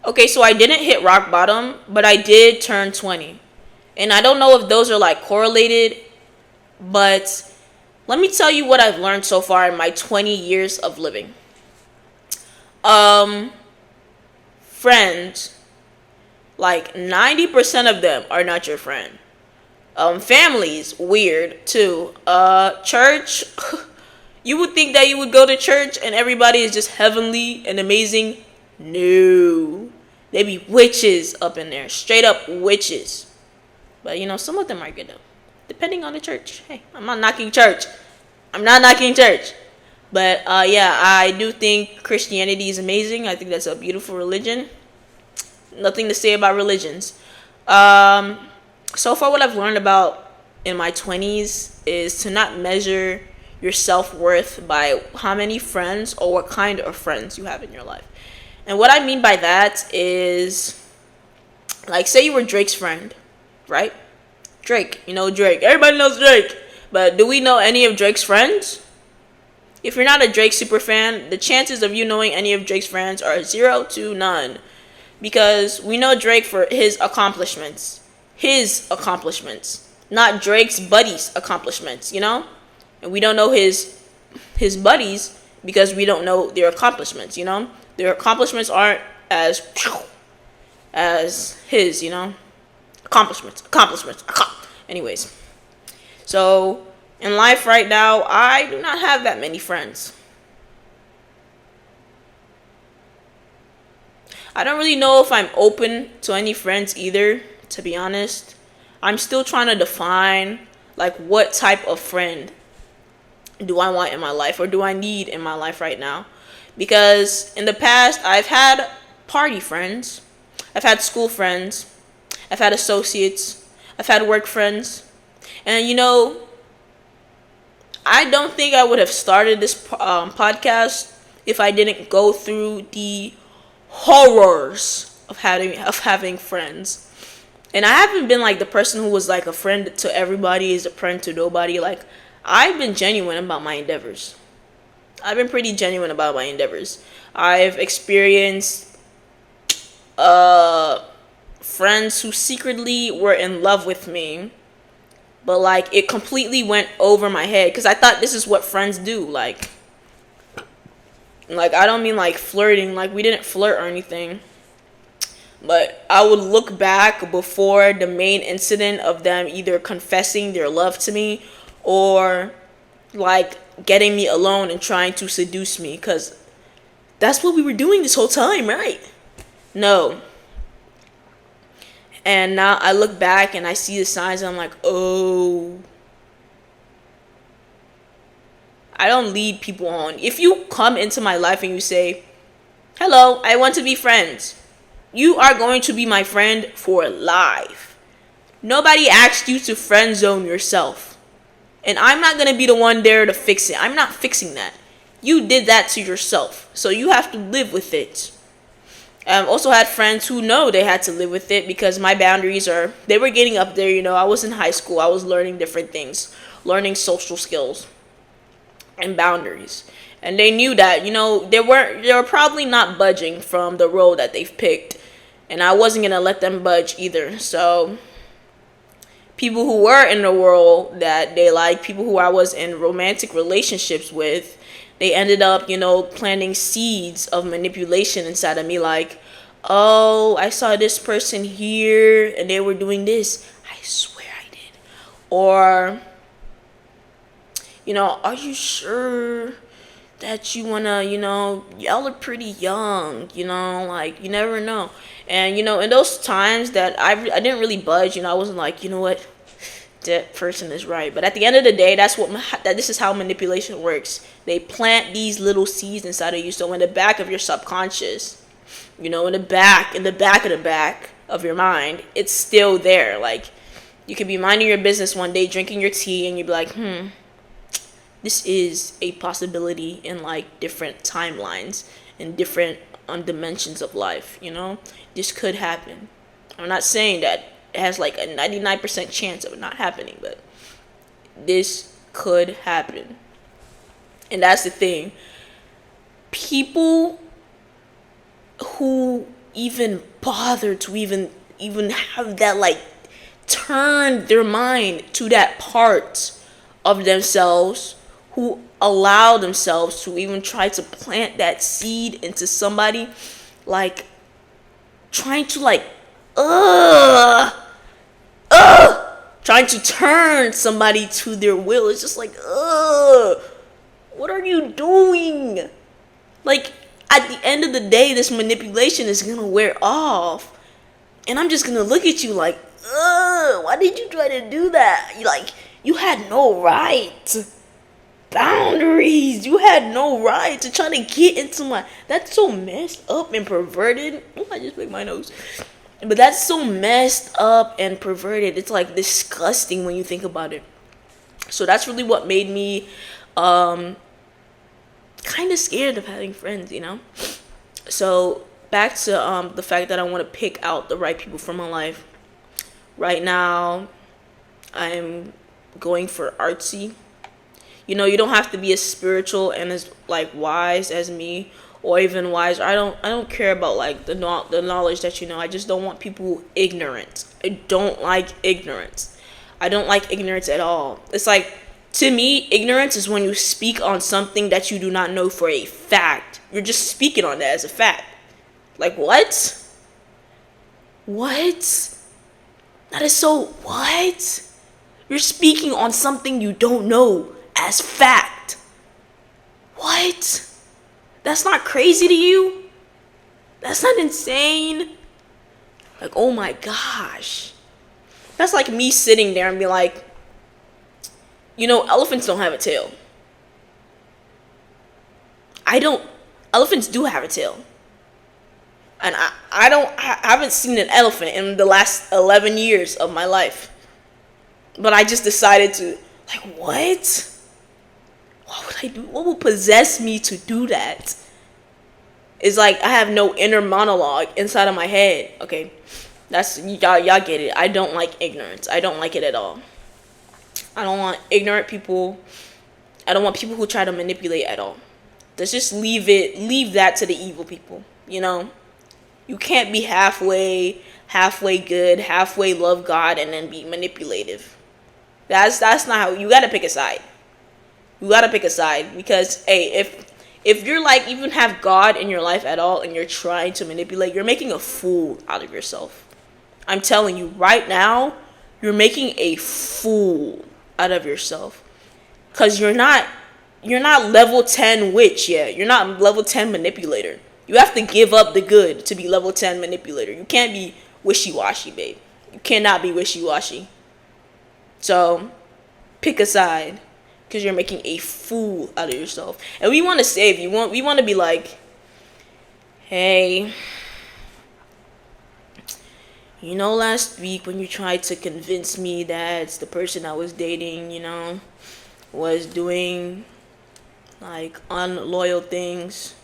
Okay, so I didn't hit rock bottom, but I did turn 20. And I don't know if those are like correlated, but let me tell you what I've learned so far in my 20 years of living. Um, Friends, like 90% of them are not your friend. Families, weird too. Church, you would think that you would go to church and everybody is just heavenly and amazing. No. They be witches up in there. Straight up witches. But some of them are good though. Depending on the church. Hey, I'm not knocking church. I'm not knocking church. But yeah, I do think Christianity is amazing. I think that's a beautiful religion. Nothing to say about religions. Um, so far, what I've learned about in my 20s is to not measure your self worth by how many friends or what kind of friends you have in your life. And what I mean by that is, like, say you were Drake's friend, right? Drake, Drake. Everybody knows Drake. But do we know any of Drake's friends? If you're not a Drake super fan, the chances of you knowing any of Drake's friends are 0 to none. Because we know Drake for his accomplishments. His accomplishments. Not Drake's buddies' accomplishments. And we don't know his buddies because we don't know their accomplishments. Their accomplishments aren't as his. Accomplishments. Anyways. So, in life right now, I do not have that many friends. I don't really know if I'm open to any friends either, to be honest. I'm still trying to define, like, what type of friend do I want in my life or do I need in my life right now. Because in the past, I've had party friends, I've had school friends, I've had associates, I've had work friends. And I don't think I would have started this podcast if I didn't go through the horrors of having friends. And I haven't been like the person who was like a friend to everybody is a friend to nobody. Like, I've been genuine about my endeavors. I've been pretty genuine about my endeavors. I've experienced friends who secretly were in love with me, but like it completely went over my head because I thought this is what friends do. Like I don't mean like flirting. Like, we didn't flirt or anything. But I would look back before the main incident of them either confessing their love to me or like getting me alone and trying to seduce me, because that's what we were doing this whole time, right? No. And now I look back and I see the signs and I'm like, oh, I don't lead people on. If you come into my life and you say, hello, I want to be friends, you are going to be my friend for life. Nobody asked you to friend zone yourself. And I'm not going to be the one there to fix it. I'm not fixing that. You did that to yourself. So you have to live with it. I've also had friends who know they had to live with it because my boundaries they were getting up there. I was in high school. I was learning different things, learning social skills and boundaries. And they knew that, they were probably not budging from the road that they've picked. And I wasn't going to let them budge either. So people who were in the world that they like, people who I was in romantic relationships with, they ended up, planting seeds of manipulation inside of me. Like, oh, I saw this person here and they were doing this. I swear I did. Or, are you sure that you want to, y'all are pretty young, like, you never know. And, in those times that I didn't really budge, I wasn't like, what, that person is right. But at the end of the day, this is how manipulation works. They plant these little seeds inside of you. So in the back of your subconscious, in the back of your mind, it's still there. Like, you could be minding your business one day, drinking your tea, and you'd be like, this is a possibility in like different timelines and different dimensions of life. This could happen. I'm not saying that it has like a 99% chance of it not happening, but this could happen. And that's the thing. People who even bother to even have that, like, turn their mind to that part of themselves, who allow themselves to even try to plant that seed into somebody, like trying to, like, uh trying to turn somebody to their will. It's just like, what are you doing? Like, at the end of the day, this manipulation is gonna wear off, and I'm just gonna look at you like, why did you try to do that? You had no right. Boundaries. You had no right to try to get into my. That's so messed up and perverted. Oh, I just picked my nose. But that's so messed up and perverted. It's like disgusting when you think about it. So that's really what made me kind of scared of having friends, So back to the fact that I want to pick out the right people for my life. Right now, I'm going for artsy. You don't have to be as spiritual and as, like, wise as me, or even wiser. I don't care about, like, the knowledge that I just don't want people ignorant. I don't like ignorance. I don't like ignorance at all. It's like, to me, ignorance is when you speak on something that you do not know for a fact. You're just speaking on that as a fact. Like, what? What? That is so what? You're speaking on something you don't know as fact. What? That's not crazy to you? That's not insane? Like, oh my gosh. That's like me sitting there and be like, elephants don't have a tail. Elephants do have a tail. And I haven't seen an elephant in the last 11 years of my life. But I just decided to, like, what? What would I do? What would possess me to do that? It's like I have no inner monologue inside of my head. Okay, that's y'all get it. I don't like ignorance. I don't like it at all. I don't want ignorant people. I don't want people who try to manipulate at all. Let's just leave that to the evil people. You can't be halfway good, halfway love God, and then be manipulative. That's not how. You gotta pick a side. You gotta pick a side, because hey, if you're like, even have God in your life at all and you're trying to manipulate, you're making a fool out of yourself. I'm telling you right now, you're making a fool out of yourself, because you're not level 10 witch yet. You're not level 10 manipulator. You have to give up the good to be level 10 manipulator. You can't be wishy-washy, babe. You cannot be wishy-washy. So pick a side, because you're making a fool out of yourself. And we want to save you. We want to be like, hey, last week when you tried to convince me that the person I was dating, was doing, like, unloyal things.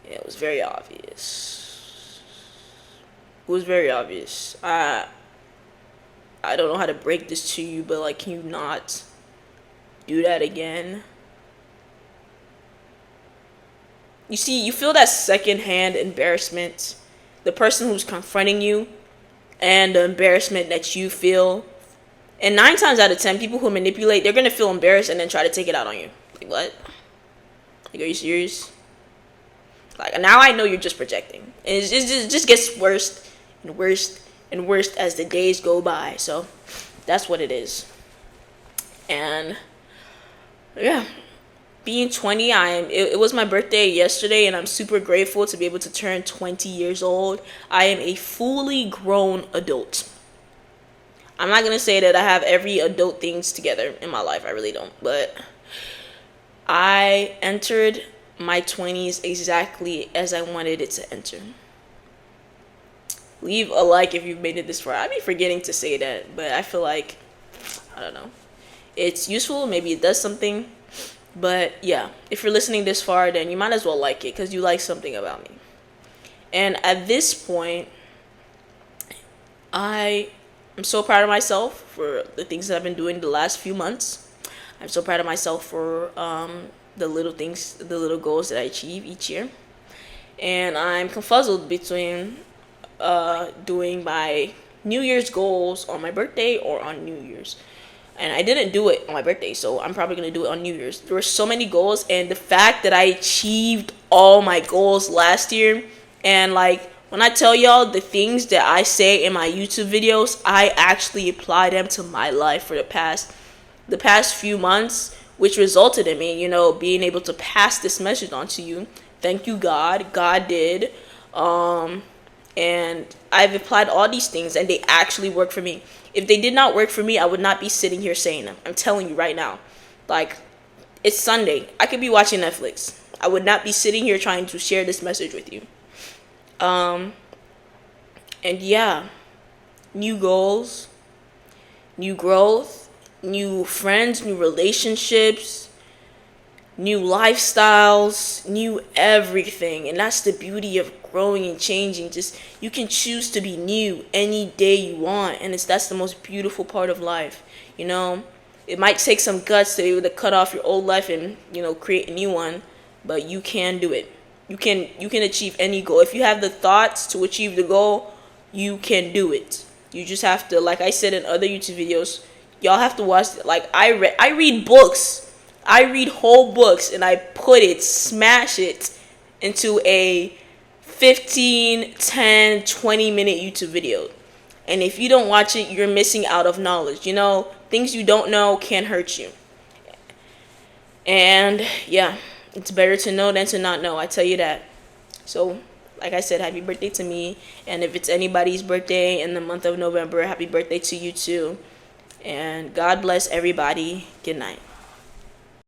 Yeah, it was very obvious. It was very obvious. I don't know how to break this to you, but, like, can you not do that again? You see, you feel that secondhand embarrassment. The person who's confronting you, and the embarrassment that you feel. And 9 times out of 10, people who manipulate, they're going to feel embarrassed and then try to take it out on you. Like, what? Like, are you serious? Like, now I know you're just projecting. And it just gets worse and worse and worse as the days go by. So that's what it is. And yeah, being 20, it was my birthday yesterday, and I'm super grateful to be able to turn 20 years old. I am a fully grown adult. I'm not gonna say that I have every adult things together in my life. I really don't. But I entered my 20s exactly as I wanted it to enter. Leave a like if you've made it this far. I'd be forgetting to say that, but I feel like, I don't know, it's useful. Maybe it does something. But yeah, if you're listening this far, then you might as well like it, because you like something about me. And at this point, I am so proud of myself for the things that I've been doing the last few months. I'm so proud of myself for the little things, the little goals that I achieve each year. and I'm confuzzled between doing my New Year's goals on my birthday or on New Year's. And I didn't do it on my birthday, so I'm probably gonna do it on New Year's. There were so many goals, and the fact that I achieved all my goals last year, and like when I tell y'all the things that I say in my YouTube videos, I actually apply them to my life for the past few months, which resulted in me, being able to pass this message on to you. Thank you, God. God did. And I've applied all these things, and they actually work for me. If they did not work for me, I would not be sitting here saying them. I'm telling you right now. Like, it's Sunday. I could be watching Netflix. I would not be sitting here trying to share this message with you. And yeah, new goals, new growth, new friends, new relationships, new lifestyles, new everything. And that's the beauty of growing and changing. Just, you can choose to be new any day you want, and that's the most beautiful part of life. It might take some guts to be able to cut off your old life and create a new one, but you can do it. You can achieve any goal. If you have the thoughts to achieve the goal, you can do it. You just have to, like I said in other YouTube videos, y'all have to watch. Like, I read books. I read whole books, and I smash it into a 15, 10, 20-minute YouTube video. And if you don't watch it, you're missing out of knowledge. Things you don't know can hurt you. And yeah, it's better to know than to not know. I tell you that. So, like I said, happy birthday to me. And if it's anybody's birthday in the month of November, happy birthday to you too. And God bless everybody. Good night.